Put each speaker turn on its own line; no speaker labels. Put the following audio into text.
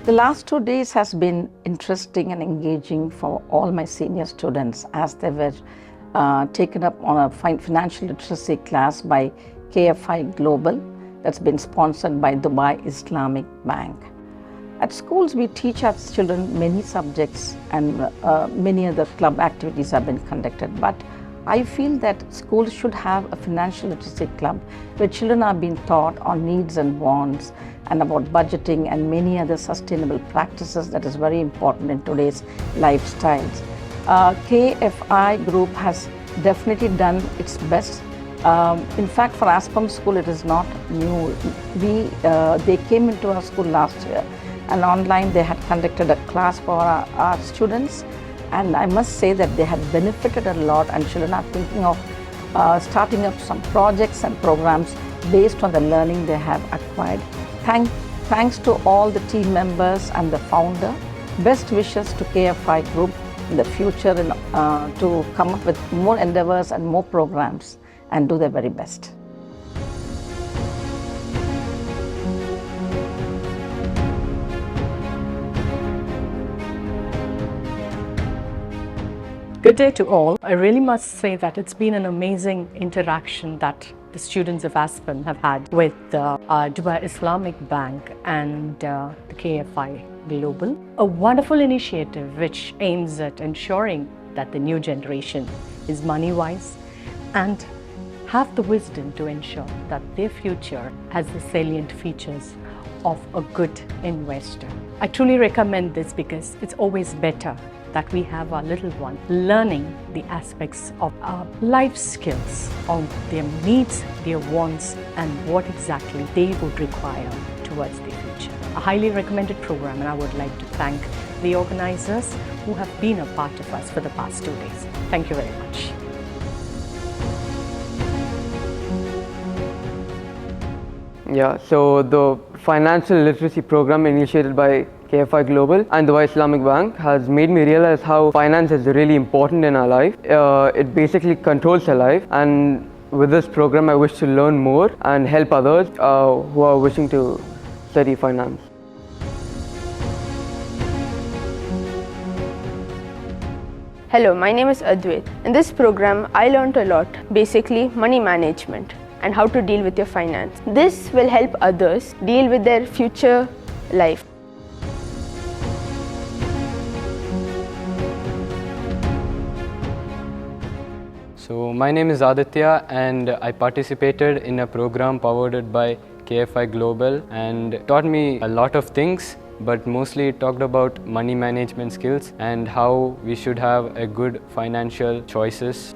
The last 2 days has been interesting and engaging for all my senior students as they were taken up on a financial literacy class by KFI Global that's been sponsored by Dubai Islamic Bank. At schools, we teach our children many subjects and many other club activities have been conducted. But I feel that schools should have a financial literacy club where children are being taught on needs and wants and about budgeting and many other sustainable practices that is very important in today's lifestyles. KFI group has definitely done its best. In fact, for ASPAM school, it is not new. They came into our school last year, and online they had conducted a class for our students, and I must say that they had benefited a lot, and children are thinking of starting up some projects and programs based on the learning they have acquired. Thanks to all the team members and the founder. Best wishes to KFI Group in the future to come up with more endeavors and more programs and do their very best.
Good day to all. I really must say that it's been an amazing interaction that the students of ASPAM have had with Dubai Islamic Bank and the KFI Global. A wonderful initiative which aims at ensuring that the new generation is money-wise and have the wisdom to ensure that their future has the salient features of a good investor. I truly recommend this because it's always better that we have our little one learning the aspects of our life skills, of their needs, their wants, and what exactly they would require towards their future. A highly recommended program, and I would like to thank the organizers who have been a part of us for the past 2 days. Thank you very much.
Yeah, so the financial literacy program initiated by KFI Global and Dubai Islamic Bank has made me realize how finance is really important in our life. It basically controls our life, and with this program I wish to learn more and help others who are wishing to study finance.
Hello, my name is Advait. In this program, I learned a lot, basically money management and how to deal with your finance. This will help others deal with their future life.
So my name is Aditya, and I participated in a program powered by KFI Global and taught me a lot of things, but mostly it talked about money management skills and how we should have a good financial choices.